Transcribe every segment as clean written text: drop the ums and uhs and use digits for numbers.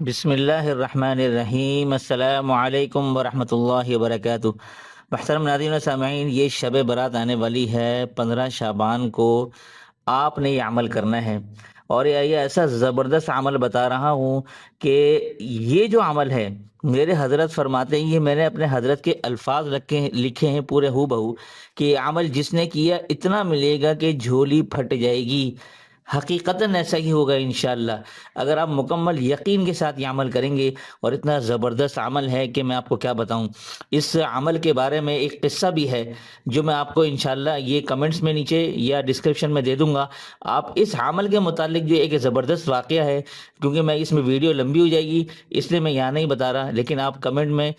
بسم اللہ الرحمن الرحیم، السلام علیکم ورحمۃ اللہ وبرکاتہ۔ محترم ناظرین و سامعین، یہ شب برات آنے والی ہے 15 شعبان کو۔ آپ نے یہ عمل کرنا ہے، اور یہ ایسا زبردست عمل بتا رہا ہوں کہ یہ جو عمل ہے، میرے حضرت فرماتے ہیں، یہ میں نے اپنے حضرت کے الفاظ لکھے ہیں پورے ہو بہو، کہ یہ عمل جس نے کیا اتنا ملے گا کہ جھولی پھٹ جائے گی۔ حقیقتاً ایسا ہی ہوگا انشاءاللہ، اگر آپ مکمل یقین کے ساتھ یہ عمل کریں گے۔ اور اتنا زبردست عمل ہے کہ میں آپ کو کیا بتاؤں۔ اس عمل کے بارے میں ایک قصہ بھی ہے جو میں آپ کو انشاءاللہ یہ کمنٹس میں نیچے یا ڈسکرپشن میں دے دوں گا۔ آپ اس عمل کے متعلق جو ایک زبردست واقعہ ہے، کیونکہ میں اس میں ویڈیو لمبی ہو جائے گی اس لیے میں یہاں نہیں بتا رہا، لیکن آپ کمنٹ میں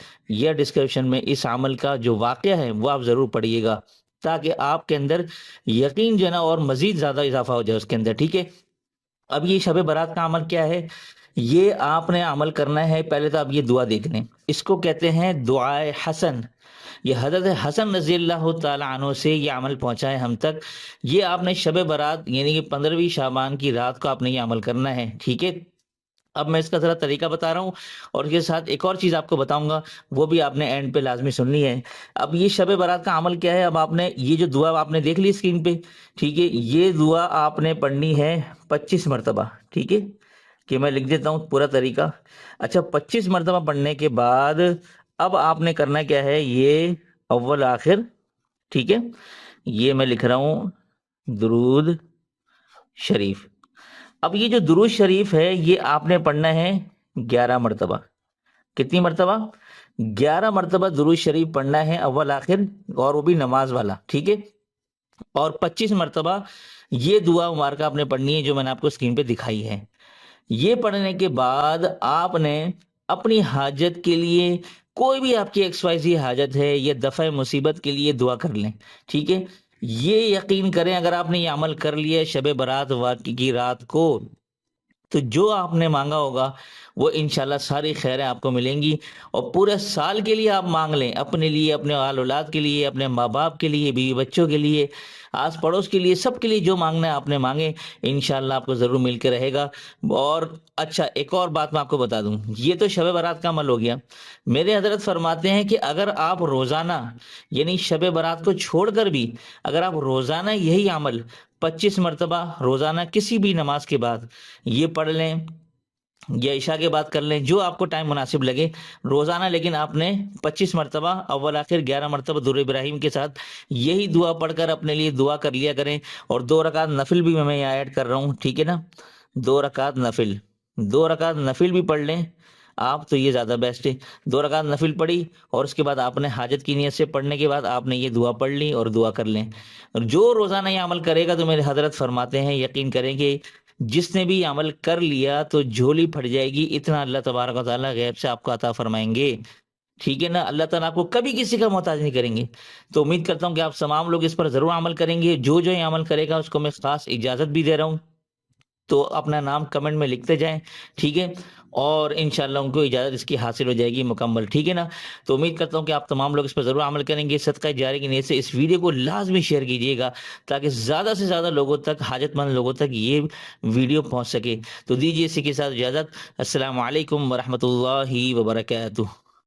یا ڈسکرپشن میں اس عمل کا جو واقعہ ہے وہ آپ ضرور پڑھیے گا، تاکہ آپ کے اندر یقین جو ہے نا اور مزید زیادہ اضافہ ہو جائے اس کے اندر، ٹھیک ہے۔ اب یہ شب برات کا عمل کیا ہے؟ یہ آپ نے عمل کرنا ہے۔ پہلے تو آپ یہ دعا دیکھ لیں، اس کو کہتے ہیں دعائے حسن۔ یہ حضرت حسن رضی اللہ تعالی عنہ سے یہ عمل پہنچا ہے ہم تک۔ یہ آپ نے شب برات یعنی کہ 15ویں شعبان کی رات کو آپ نے یہ عمل کرنا ہے، ٹھیک ہے۔ اب میں اس کا ذرا طریقہ بتا رہا ہوں، اور اس کے ساتھ ایک اور چیز آپ کو بتاؤں گا، وہ بھی آپ نے اینڈ پہ لازمی سننی ہے۔ اب یہ شب برات کا عمل کیا ہے؟ اب آپ نے یہ جو دعا آپ نے دیکھ لی اسکرین پہ، ٹھیک ہے، یہ دعا آپ نے پڑھنی ہے 25 مرتبہ، ٹھیک ہے، کہ میں لکھ دیتا ہوں پورا طریقہ۔ اچھا، 25 مرتبہ پڑھنے کے بعد اب آپ نے کرنا کیا ہے؟ یہ اول آخر، ٹھیک ہے، یہ میں لکھ رہا ہوں درود شریف۔ اب یہ جو درود شریف ہے یہ آپ نے پڑھنا ہے 11 مرتبہ۔ کتنی مرتبہ؟ 11 مرتبہ درود شریف پڑھنا ہے اول آخر، اور وہ بھی نماز والا، ٹھیک ہے۔ اور 25 مرتبہ یہ دعا مبارکہ آپ نے پڑھنی ہے جو میں نے آپ کو اسکرین پہ دکھائی ہے۔ یہ پڑھنے کے بعد آپ نے اپنی حاجت کے لیے، کوئی بھی آپ کی ایکس وائی زی حاجت ہے، یہ دفع مصیبت کے لیے دعا کر لیں، ٹھیک ہے۔ یہ یقین کریں اگر آپ نے یہ عمل کر لیا شب برات واقعی کی رات کو، تو جو آپ نے مانگا ہوگا وہ انشاءاللہ ساری خیریں آپ کو ملیں گی۔ اور پورے سال کے لیے آپ مانگ لیں، اپنے لیے، اپنے آل اولاد کے لیے، اپنے ماں باپ کے لیے، بیوی بچوں کے لیے، آس پڑوس کے لیے، سب کے لیے جو مانگنا ہے آپ نے مانگے، انشاءاللہ آپ کو ضرور مل کے رہے گا۔ اور اچھا، ایک اور بات میں آپ کو بتا دوں، یہ تو شب برات کا عمل ہو گیا۔ میرے حضرت فرماتے ہیں کہ اگر آپ روزانہ یعنی شب برات کو چھوڑ کر بھی اگر آپ روزانہ یہی عمل 25 مرتبہ روزانہ کسی بھی نماز کے بعد یہ پڑھ لیں، یا عشاء کے بعد کر لیں، جو آپ کو ٹائم مناسب لگے روزانہ، لیکن آپ نے 25 مرتبہ اول آخر 11 مرتبہ درود ابراہیم کے ساتھ یہی دعا پڑھ کر اپنے لیے دعا کر لیا کریں۔ اور 2 رکعت نفل بھی میں یہاں ایڈ کر رہا ہوں، ٹھیک ہے نا، 2 رکعت نفل، 2 رکعت نفل بھی پڑھ لیں آپ تو یہ زیادہ بیسٹ ہے۔ 2 رکعت نفل پڑھی، اور اس کے بعد آپ نے حاجت کی نیت سے پڑھنے کے بعد آپ نے یہ دعا پڑھ لی اور دعا کر لیں۔ اور جو روزانہ یہ عمل کرے گا تو میرے حضرت فرماتے ہیں، یقین کریں گے جس نے بھی یہ عمل کر لیا تو جھولی پھٹ جائے گی، اتنا اللہ تبارک و تعالیٰ غیب سے آپ کو عطا فرمائیں گے، ٹھیک ہے نا۔ اللہ تعالیٰ آپ کو کبھی کسی کا محتاج نہیں کریں گے۔ تو امید کرتا ہوں کہ آپ تمام لوگ اس پر ضرور عمل کریں گے۔ جو یہ عمل کرے گا اس کو میں خاص اجازت بھی دے رہا ہوں، تو اپنا نام کمنٹ میں لکھتے جائیں، ٹھیک ہے، اور انشاءاللہ ان کو اجازت اس کی حاصل ہو جائے گی مکمل، ٹھیک ہے نا۔ تو امید کرتا ہوں کہ آپ تمام لوگ اس پر ضرور عمل کریں گے۔ صدقہ جاری کی نیت سے اس ویڈیو کو لازمی شیئر کیجیے گا، تاکہ زیادہ سے زیادہ لوگوں تک، حاجت مند لوگوں تک یہ ویڈیو پہنچ سکے۔ تو دیجیے اسی کے ساتھ اجازت۔ السلام علیکم ورحمۃ اللہ وبرکاتہ۔